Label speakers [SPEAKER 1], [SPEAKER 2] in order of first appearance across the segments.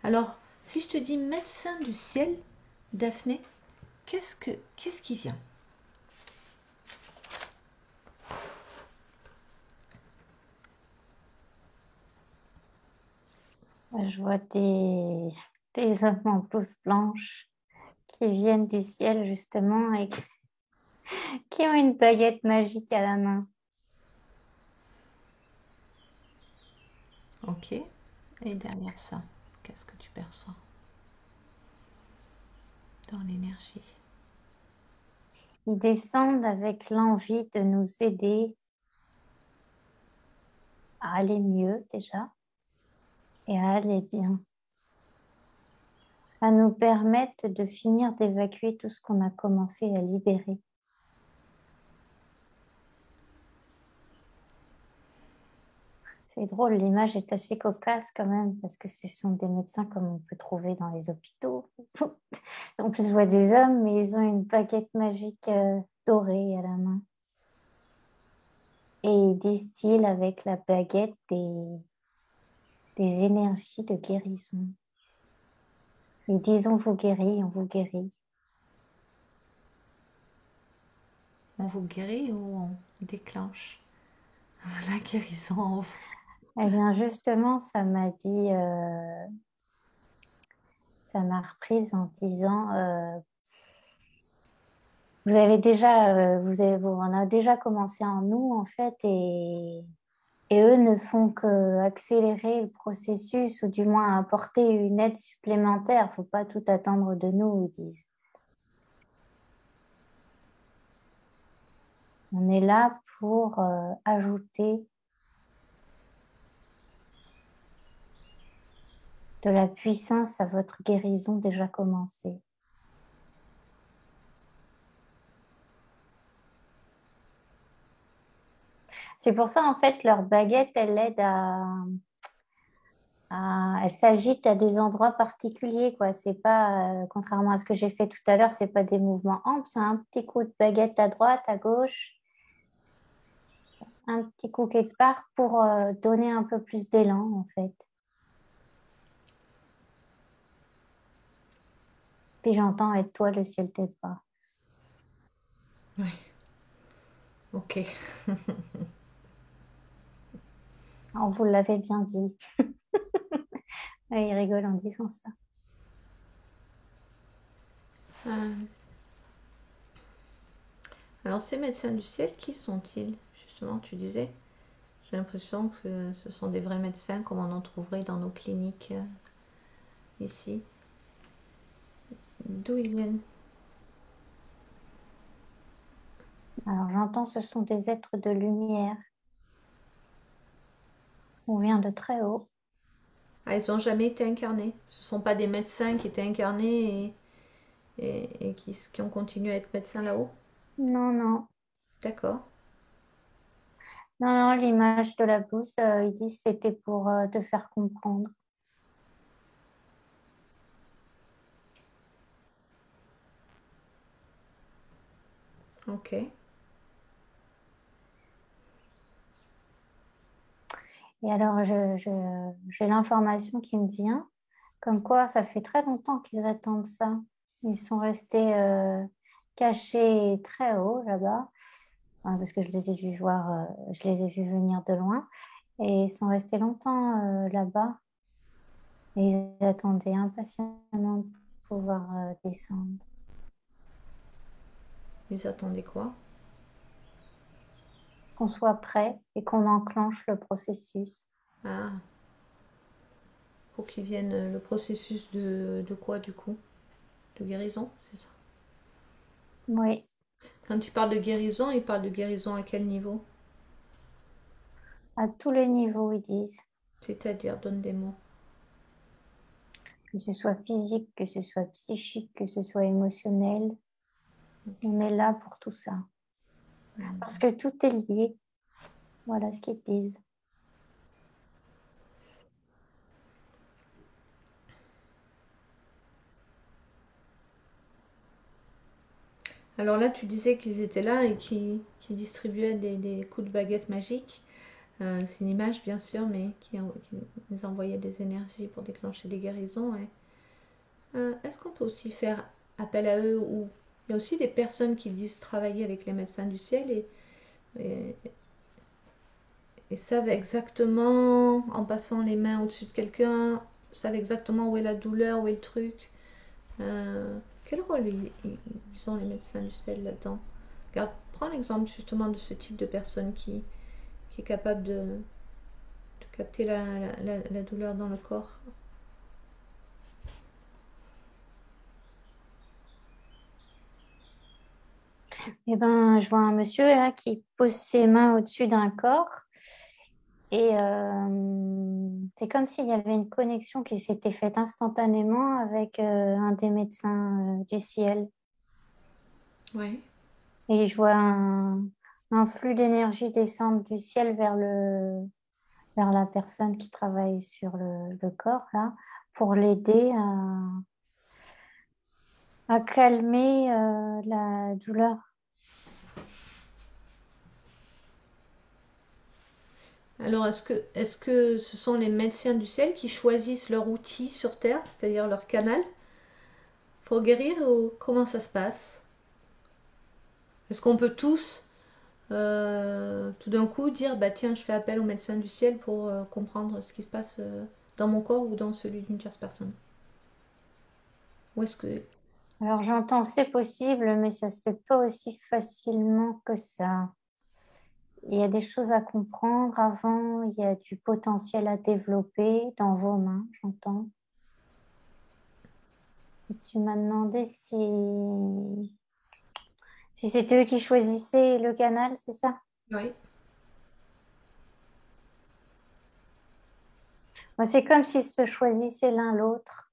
[SPEAKER 1] Alors, si je te dis médecin du ciel, Daphné, qu'est-ce qui vient?
[SPEAKER 2] Je vois des hommes en blouse blanche qui viennent du ciel justement et qui ont une baguette magique à la main.
[SPEAKER 1] Ok. Et derrière ça, qu'est-ce que tu perçois dans l'énergie?
[SPEAKER 2] Ils descendent avec l'envie de nous aider à aller mieux déjà et à aller bien, à nous permettre de finir d'évacuer tout ce qu'on a commencé à libérer. C'est drôle, l'image est assez cocasse quand même parce que ce sont des médecins comme on peut trouver dans les hôpitaux. En plus, je vois des hommes, mais ils ont une baguette magique dorée à la main. Et ils distillent avec la baguette des énergies de guérison. Ils disent on vous guérit, on vous guérit.
[SPEAKER 1] On vous guérit ou on déclenche la guérison en vous?
[SPEAKER 2] Eh bien, justement, ça m'a reprise en disant, on a déjà commencé en nous, en fait, et eux ne font que accélérer le processus ou du moins apporter une aide supplémentaire. Faut pas tout attendre de nous, ils disent. On est là pour ajouter de la puissance à votre guérison déjà commencée. C'est pour ça, en fait, leur baguette, elle aide elle s'agite à des endroits particuliers, quoi. C'est pas, contrairement à ce que j'ai fait tout à l'heure, c'est pas des mouvements amples, c'est un petit coup de baguette à droite, à gauche, un petit coup quelque part pour donner un peu plus d'élan, en fait. Puis j'entends aide-toi, le ciel t'aidera.
[SPEAKER 1] Oui. Ok.
[SPEAKER 2] On vous l'avait bien dit. Ouais, il rigole en disant ça.
[SPEAKER 1] Euh, alors, ces médecins du ciel, qui sont-ils? Justement, tu disais, j'ai l'impression que ce sont des vrais médecins comme on en trouverait dans nos cliniques ici. D'où ils viennent?
[SPEAKER 2] Alors j'entends, ce sont des êtres de lumière. On vient de très haut.
[SPEAKER 1] Ah, ils n'ont jamais été incarnés. Ce ne sont pas des médecins qui étaient incarnés et qui ont continué à être médecins là-haut.
[SPEAKER 2] Non, non.
[SPEAKER 1] D'accord.
[SPEAKER 2] Non, non, l'image de la blouse, ils disent c'était pour te faire comprendre.
[SPEAKER 1] Ok.
[SPEAKER 2] Et alors, j'ai l'information qui me vient, comme quoi ça fait très longtemps qu'ils attendent ça. Ils sont restés cachés très haut là-bas, hein, parce que je les ai vus venir de loin, et ils sont restés longtemps là-bas, et ils attendaient impatiemment de pouvoir descendre.
[SPEAKER 1] Ils attendaient quoi?
[SPEAKER 2] Qu'on soit prêt et qu'on enclenche le processus.
[SPEAKER 1] Ah, pour qu'ils viennent le processus de quoi du coup? De guérison, c'est ça?
[SPEAKER 2] Oui,
[SPEAKER 1] Quand tu parles de guérison, ils parlent de guérison à quel niveau?
[SPEAKER 2] à tous les niveaux, ils disent,
[SPEAKER 1] C'est-à-dire, donne des mots.
[SPEAKER 2] que ce soit physique, que ce soit psychique, que ce soit émotionnel,
[SPEAKER 1] Ok.
[SPEAKER 2] on est là pour tout ça. Parce que tout est lié. Voilà ce qu'ils disent.
[SPEAKER 1] Alors là, tu disais qu'ils étaient là et qui distribuaient des coups de baguette magique. C'est une image, bien sûr, mais qui nous envoyait des énergies pour déclencher des guérisons. Est-ce qu'on peut aussi faire appel à eux ou il y a aussi des personnes qui disent travailler avec les médecins du ciel et, et savent exactement, en passant les mains au-dessus de quelqu'un, savent exactement où est la douleur, où est le truc. Quel rôle ils ont les médecins du ciel là-dedans? Regarde, prends l'exemple justement de ce type de personne qui est capable de capter la douleur dans le corps.
[SPEAKER 2] Eh ben, je vois un monsieur là qui pose ses mains au-dessus d'un corps et c'est comme s'il y avait une connexion qui s'était faite instantanément avec un des médecins du ciel.
[SPEAKER 1] Ouais.
[SPEAKER 2] Et je vois un flux d'énergie descendre du ciel vers la personne qui travaille sur le corps là pour l'aider à calmer la douleur.
[SPEAKER 1] Alors, est-ce que ce sont les médecins du ciel qui choisissent leur outil sur Terre, c'est-à-dire leur canal, pour guérir ou comment ça se passe? Est-ce qu'on peut tous, tout d'un coup, dire, bah tiens, je fais appel aux médecins du ciel pour comprendre ce qui se passe dans mon corps ou dans celui d'une tierce personne? Ou est-ce que...
[SPEAKER 2] Alors j'entends c'est possible, mais ça se fait pas aussi facilement que ça. Il y a des choses à comprendre avant, il y a du potentiel à développer dans vos mains, j'entends. Et tu m'as demandé si c'était eux qui choisissaient le canal, c'est ça?
[SPEAKER 1] Oui.
[SPEAKER 2] Moi, c'est comme s'ils se choisissaient l'un l'autre.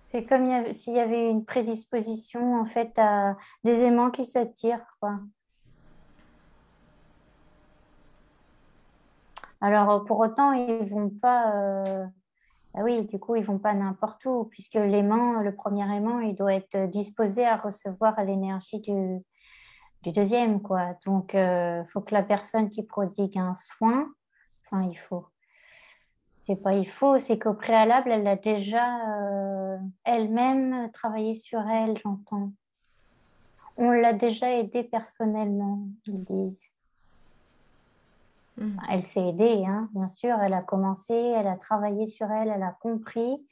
[SPEAKER 2] C'est comme s'il y avait une prédisposition en fait à des aimants qui s'attirent, quoi. Alors pour autant, ils vont pas. Ah oui, du coup, ils vont pas n'importe où, puisque l'aimant, le premier aimant, il doit être disposé à recevoir l'énergie du deuxième, quoi. Donc, il faut que la personne qui prodigue un soin, enfin, c'est pas il faut, c'est qu'au préalable, elle a déjà elle-même travaillé sur elle, j'entends. On l'a déjà aidée personnellement, ils disent.
[SPEAKER 1] Mm.
[SPEAKER 2] Elle s'est aidée, hein, bien sûr, elle a commencé, elle a travaillé sur elle, elle a compris.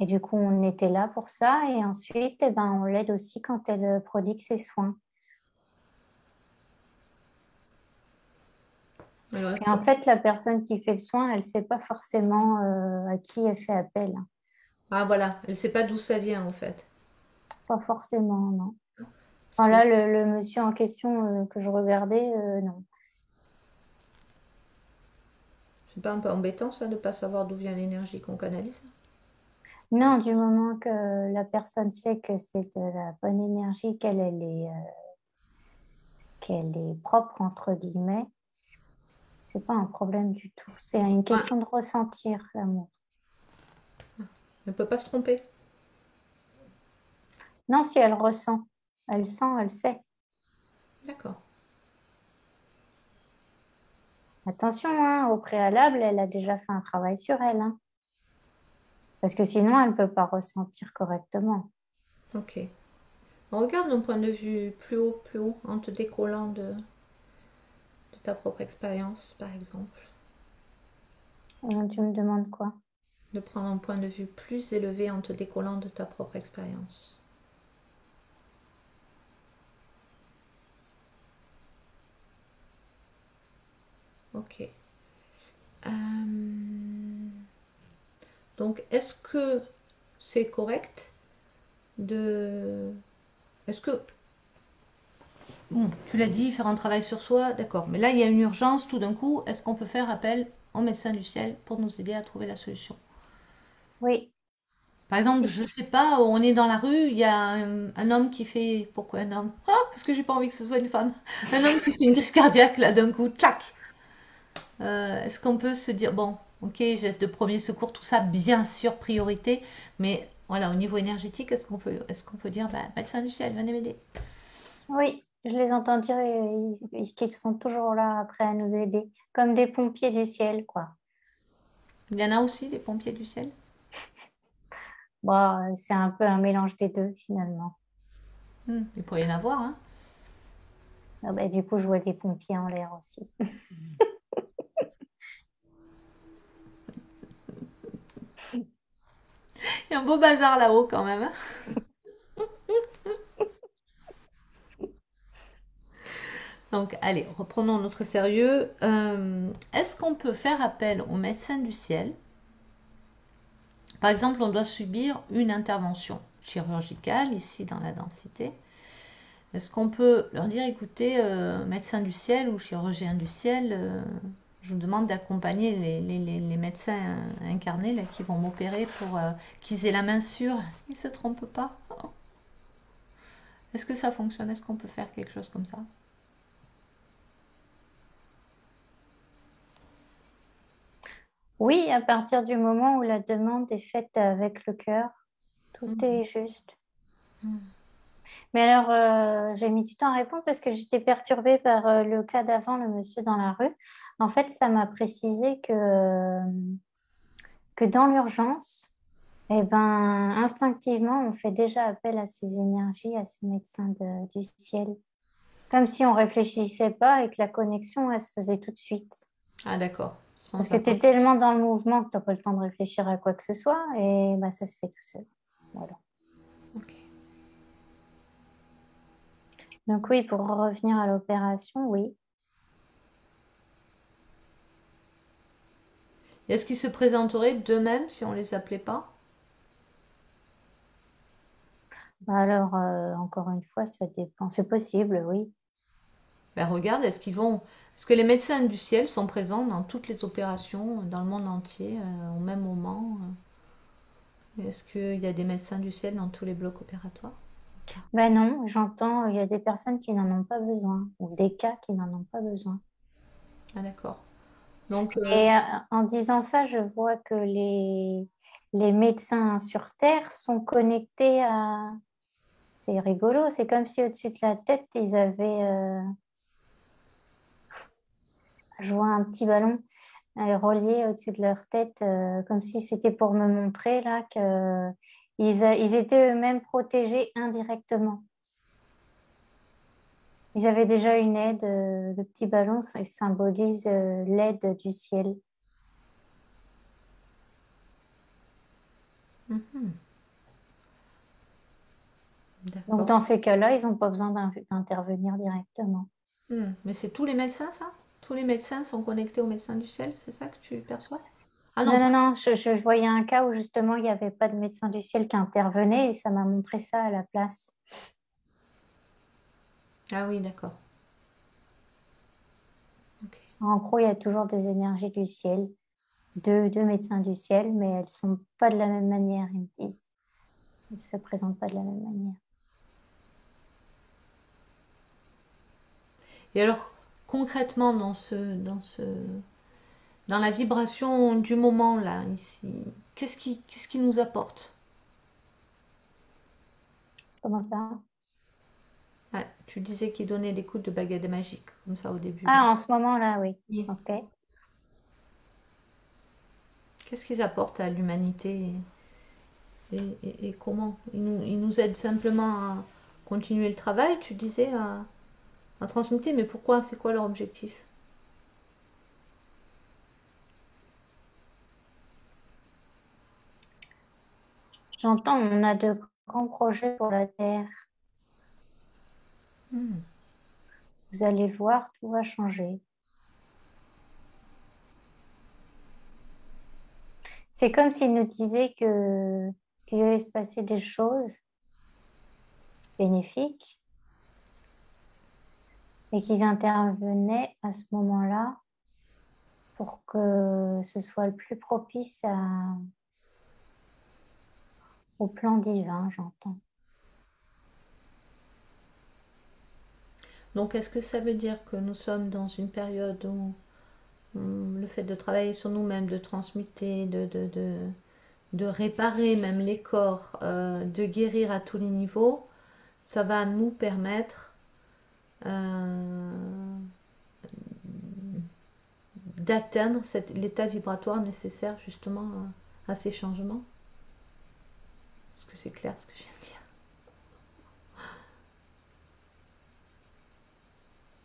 [SPEAKER 2] Et du coup, on était là pour ça. Et ensuite, eh ben, on l'aide aussi quand elle prodigue ses soins.
[SPEAKER 1] Alors,
[SPEAKER 2] Et en fait, la personne qui fait le soin, elle ne sait pas forcément à qui elle fait appel.
[SPEAKER 1] ah voilà, elle ne sait pas d'où ça vient en fait.
[SPEAKER 2] Pas forcément, non.
[SPEAKER 1] Parce
[SPEAKER 2] Enfin,
[SPEAKER 1] que
[SPEAKER 2] là, le monsieur en question que je regardais, non.
[SPEAKER 1] c'est pas un peu embêtant ça de ne pas savoir d'où vient l'énergie qu'on canalise?
[SPEAKER 2] Non, du moment que la personne sait que c'est de la bonne énergie, qu'elle est propre, entre guillemets, c'est pas un problème du tout. C'est une
[SPEAKER 1] Ouais,
[SPEAKER 2] question de ressentir l'amour.
[SPEAKER 1] elle ne peut pas se tromper.
[SPEAKER 2] Non, si elle ressent, elle sent, elle sait.
[SPEAKER 1] D'accord.
[SPEAKER 2] Attention, hein, au préalable, elle a déjà fait un travail sur elle, hein, parce que sinon, elle ne peut pas ressentir correctement.
[SPEAKER 1] Ok. On regarde d'un point de vue plus haut, en te décollant de ta propre expérience, par exemple.
[SPEAKER 2] Tu me demandes quoi?
[SPEAKER 1] De prendre un point de vue plus élevé en te décollant de ta propre expérience. Ok. Donc, est-ce que c'est correct de... Est-ce que... Bon, tu l'as dit, faire un travail sur soi, d'accord. Mais là, il y a une urgence tout d'un coup. Est-ce qu'on peut faire appel au médecin du ciel pour nous aider à trouver la solution?
[SPEAKER 2] Oui,
[SPEAKER 1] Par exemple,
[SPEAKER 2] oui.
[SPEAKER 1] je sais pas, on est dans la rue, il y a un homme qui fait... Pourquoi un homme? Ah, parce que j'ai pas envie que ce soit une femme. Un homme qui fait une crise cardiaque, là, d'un coup, tlac. Est-ce qu'on peut se dire, bon, ok, geste de premier secours, tout ça, bien sûr, priorité, mais voilà, au niveau énergétique, est-ce qu'on peut dire, bah, médecin du ciel, venez m'aider?
[SPEAKER 2] Oui, je les entends dire qu'ils sont toujours là après à nous aider, comme des pompiers du ciel, quoi.
[SPEAKER 1] Il y en a aussi des pompiers du ciel?
[SPEAKER 2] Bon, c'est un peu un mélange des deux, finalement.
[SPEAKER 1] Il pourrait y en avoir, hein.
[SPEAKER 2] Ah bah, du coup, je vois des pompiers en l'air aussi.
[SPEAKER 1] Il y a un beau bazar là-haut quand même, hein. Donc, allez, reprenons notre sérieux. Est-ce qu'on peut faire appel au médecin du ciel? Par exemple, on doit subir une intervention chirurgicale ici dans la densité. Est-ce qu'on peut leur dire, écoutez, médecin du ciel ou chirurgien du ciel, je vous demande d'accompagner les médecins incarnés là, qui vont m'opérer pour qu'ils aient la main sûre, ils ne se trompent pas. Est-ce que ça fonctionne? Est-ce qu'on peut faire quelque chose comme ça?
[SPEAKER 2] Oui, à partir du moment où la demande est faite avec le cœur, tout
[SPEAKER 1] Mm.
[SPEAKER 2] est juste. Mais alors, j'ai mis du temps à répondre parce que j'étais perturbée par le cas d'avant, le monsieur dans la rue. En fait, ça m'a précisé que dans l'urgence, eh ben, instinctivement, on fait déjà appel à ces énergies, à ces médecins du ciel. Comme si on réfléchissait pas et que la connexion, elle se faisait tout de suite.
[SPEAKER 1] Ah d'accord,
[SPEAKER 2] Parce
[SPEAKER 1] sans
[SPEAKER 2] que tu es
[SPEAKER 1] attendre.
[SPEAKER 2] tellement dans le mouvement que tu n'as pas le temps de réfléchir à quoi que ce soit et bah, ça se fait tout seul. Voilà.
[SPEAKER 1] Ok.
[SPEAKER 2] Donc oui, pour revenir à l'opération, oui.
[SPEAKER 1] Est-ce qu'ils se présenteraient d'eux-mêmes si on les appelait pas?
[SPEAKER 2] Bah alors, encore une fois, ça dépend. C'est possible, oui.
[SPEAKER 1] Ben regarde, est-ce que les médecins du ciel sont présents dans toutes les opérations dans le monde entier au même moment? Est-ce qu'il y a des médecins du ciel dans tous les blocs opératoires?
[SPEAKER 2] Ben non, j'entends, il y a des personnes qui n'en ont pas besoin, ou des cas qui n'en ont pas besoin.
[SPEAKER 1] Ah d'accord. Donc,
[SPEAKER 2] Et en disant ça, je vois que les médecins sur Terre sont connectés à... C'est rigolo, c'est comme si au-dessus de la tête, ils avaient... je vois un petit ballon relié au-dessus de leur tête, comme si c'était pour me montrer là que ils étaient eux-mêmes protégés indirectement. Ils avaient déjà une aide, le petit ballon, ça symbolise l'aide du ciel.
[SPEAKER 1] mhm,
[SPEAKER 2] Donc
[SPEAKER 1] d'accord.
[SPEAKER 2] dans ces cas-là, ils n'ont pas besoin d'intervenir directement.
[SPEAKER 1] Mais c'est tous les médecins, ça? Tous les médecins sont connectés aux médecins du ciel, c'est ça que tu perçois? Ah non,
[SPEAKER 2] Non, non,
[SPEAKER 1] pas.
[SPEAKER 2] non, je voyais un cas où justement il n'y avait pas de médecin du ciel qui intervenait et ça m'a montré ça à la place.
[SPEAKER 1] Ah oui, d'accord. Ok.
[SPEAKER 2] En gros, il y a toujours des énergies du ciel, deux médecins du ciel, mais elles ne sont pas de la même manière, ils me disent. Elles ne se présentent pas de la même manière.
[SPEAKER 1] Et alors, concrètement, dans la vibration du moment là, ici, qu'est-ce qui nous apporte?
[SPEAKER 2] Comment ça?
[SPEAKER 1] Ouais, tu disais qu'il donnait des coups de baguette magique, comme ça au début là.
[SPEAKER 2] Ah, en ce moment-là, oui.
[SPEAKER 1] Oui.
[SPEAKER 2] Ok.
[SPEAKER 1] Qu'est-ce qu'ils apportent à l'humanité et comment? Ils nous aident simplement à continuer le travail, tu disais, à transmuter, mais pourquoi? C'est quoi leur objectif?
[SPEAKER 2] J'entends, on a de grands projets pour la Terre.
[SPEAKER 1] Hmm.
[SPEAKER 2] Vous allez voir, tout va changer. C'est comme s'ils nous disaient qu'il allait se passer des choses bénéfiques et qu'ils intervenaient à ce moment-là pour que ce soit le plus propice au plan divin, j'entends.
[SPEAKER 1] Donc, est-ce que ça veut dire que nous sommes dans une période où le fait de travailler sur nous-mêmes, de transmuter, de réparer même les corps, de guérir à tous les niveaux, ça va nous permettre euh, d'atteindre l'état vibratoire nécessaire justement à ces changements. Est-ce que c'est clair ce que je viens de dire?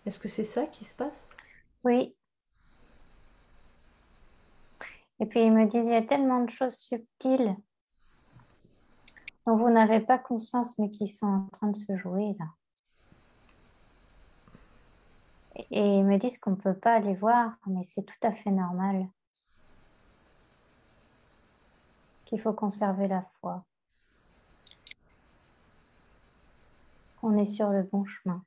[SPEAKER 1] Est-ce que c'est ça qui se passe?
[SPEAKER 2] Oui. Et puis ils me disent, il y a tellement de choses subtiles dont vous n'avez pas conscience, mais qui sont en train de se jouer là. Et ils me disent qu'on ne peut pas les voir, mais c'est tout à fait normal. Qu'il faut conserver la foi. Qu'on est sur le bon chemin.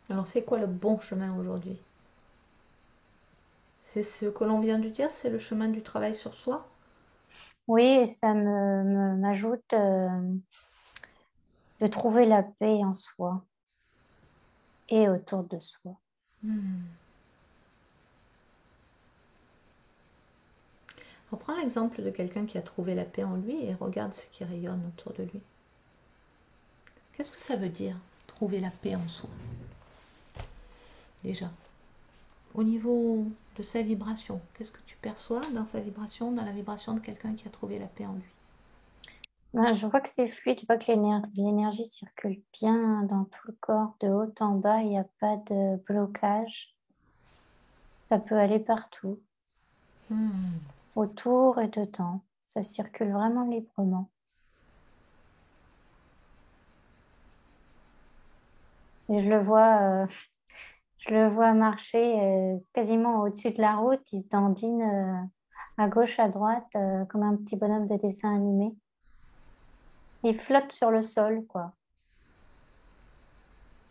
[SPEAKER 1] Alors c'est quoi le bon chemin aujourd'hui? C'est ce que l'on vient de dire, c'est le chemin du travail sur soi?
[SPEAKER 2] Oui, et ça m'ajoute de trouver la paix en soi et autour de soi.
[SPEAKER 1] Reprends l'exemple de quelqu'un qui a trouvé la paix en lui et regarde ce qui rayonne autour de lui. Qu'est-ce que ça veut dire, trouver la paix en soi? Déjà, au niveau de sa vibration, qu'est-ce que tu perçois dans sa vibration, dans la vibration de quelqu'un qui a trouvé la paix en lui?
[SPEAKER 2] Ben, je vois que c'est fluide, je vois que l'énergie circule bien dans tout le corps, de haut en bas, il n'y a pas de blocage. Ça peut aller partout, autour et dedans. Ça circule vraiment librement. Et je le vois marcher quasiment au-dessus de la route, il se dandine à gauche, à droite, comme un petit bonhomme de dessin animé. Il flotte sur le sol, quoi.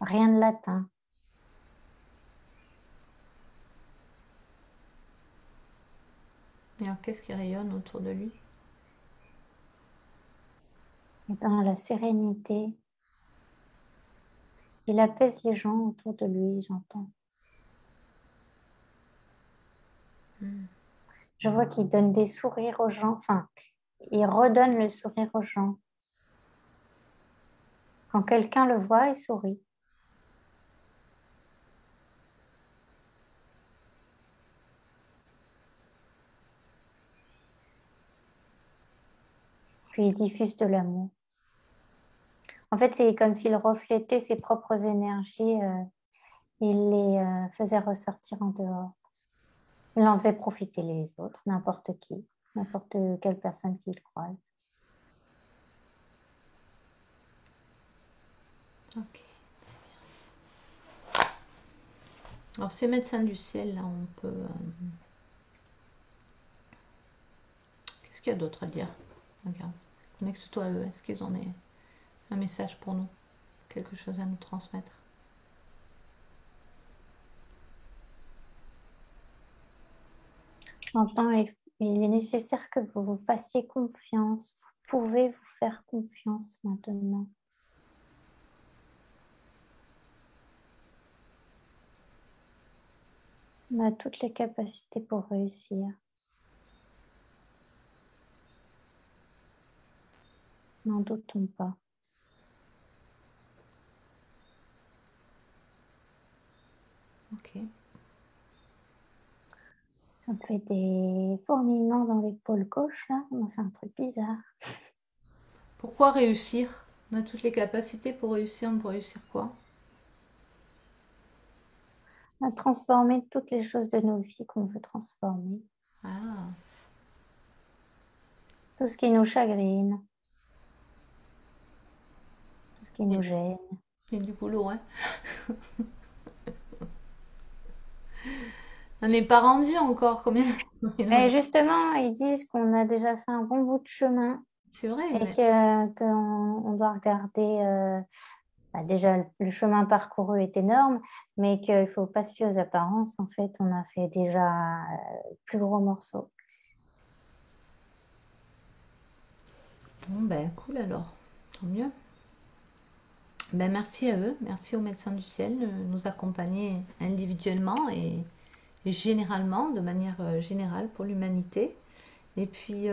[SPEAKER 2] Rien ne l'atteint.
[SPEAKER 1] Et alors, qu'est-ce qui rayonne autour de lui?
[SPEAKER 2] Et dans la sérénité, il apaise les gens autour de lui, j'entends. Je vois qu'il donne des sourires aux gens, enfin, il redonne le sourire aux gens. Quand quelqu'un le voit, il sourit. Puis il diffuse de l'amour. En fait, c'est comme s'il reflétait ses propres énergies, il les faisait ressortir en dehors. Il en faisait profiter les autres, n'importe qui, n'importe quelle personne qu'il croise.
[SPEAKER 1] Ok. Alors, ces médecins du ciel, là, on peut. Qu'est-ce qu'il y a d'autre à dire? Regarde, connecte-toi à eux. Est-ce qu'ils ont un message pour nous? Quelque chose à nous transmettre?
[SPEAKER 2] J'entends, il est nécessaire que vous vous fassiez confiance. Vous pouvez vous faire confiance maintenant. On a toutes les capacités pour réussir. N'en doutons pas.
[SPEAKER 1] Ok.
[SPEAKER 2] Ça me fait des fourmillements dans l'épaule gauche, là. Ça m'a fait un truc bizarre.
[SPEAKER 1] Pourquoi réussir? On a toutes les capacités pour réussir. On peut réussir quoi?
[SPEAKER 2] On a transformé toutes les choses de nos vies qu'on veut transformer.
[SPEAKER 1] Ah.
[SPEAKER 2] Tout ce qui nous chagrine. Tout ce qui nous gêne.
[SPEAKER 1] Il y a du boulot, hein? On n'est pas rendu encore. Combien?
[SPEAKER 2] Mais justement, ils disent qu'on a déjà fait un bon bout de chemin
[SPEAKER 1] C'est vrai,
[SPEAKER 2] et
[SPEAKER 1] mais
[SPEAKER 2] qu'on doit regarder. Déjà, le chemin parcouru est énorme, mais qu'il ne faut pas se fier aux apparences. En fait, on a fait déjà le plus gros morceau.
[SPEAKER 1] bon, ben cool alors. Tant mieux. Ben merci à eux, merci aux médecins du ciel de nous accompagner individuellement et généralement, de manière générale pour l'humanité. Et puis,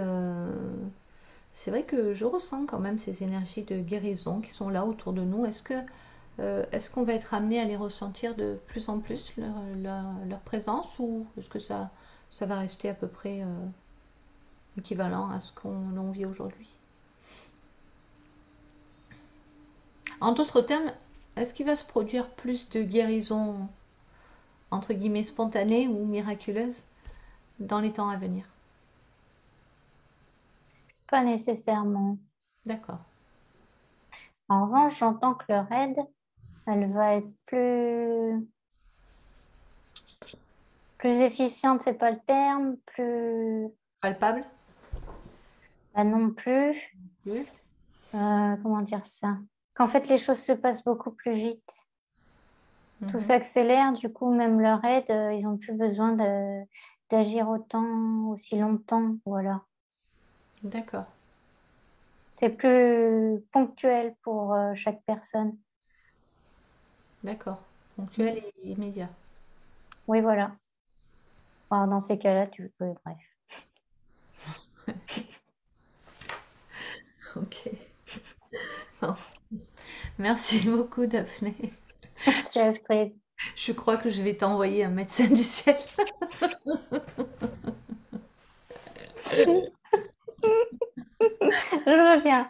[SPEAKER 1] c'est vrai que je ressens quand même ces énergies de guérison qui sont là autour de nous. Est-ce qu'on va être amené à les ressentir de plus en plus, leur présence, ou est-ce que ça va rester à peu près équivalent à ce qu'on vit aujourd'hui? En d'autres termes, est-ce qu'il va se produire plus de guérisons entre guillemets spontanées ou miraculeuses dans les temps à venir?
[SPEAKER 2] Pas nécessairement.
[SPEAKER 1] D'accord,
[SPEAKER 2] En revanche, j'entends que leur aide, elle va être plus efficiente, c'est pas le terme, plus,
[SPEAKER 1] palpable?
[SPEAKER 2] bah non plus,
[SPEAKER 1] Oui.
[SPEAKER 2] comment dire ça? Qu'en fait, les choses se passent beaucoup plus vite. Tout
[SPEAKER 1] Mhm.
[SPEAKER 2] s'accélère, du coup, même leur aide, ils ont plus besoin d'agir aussi longtemps, voilà.
[SPEAKER 1] D'accord,
[SPEAKER 2] C'est plus ponctuel pour chaque personne.
[SPEAKER 1] d'accord. Ponctuel
[SPEAKER 2] Mm.
[SPEAKER 1] et immédiat.
[SPEAKER 2] Oui, voilà. Alors, dans ces cas-là, oui, bref.
[SPEAKER 1] Ok. Non. Merci beaucoup, Daphné.
[SPEAKER 2] C'est Astrid.
[SPEAKER 1] Je crois que je vais t'envoyer un médecin du ciel.
[SPEAKER 2] Je veux bien.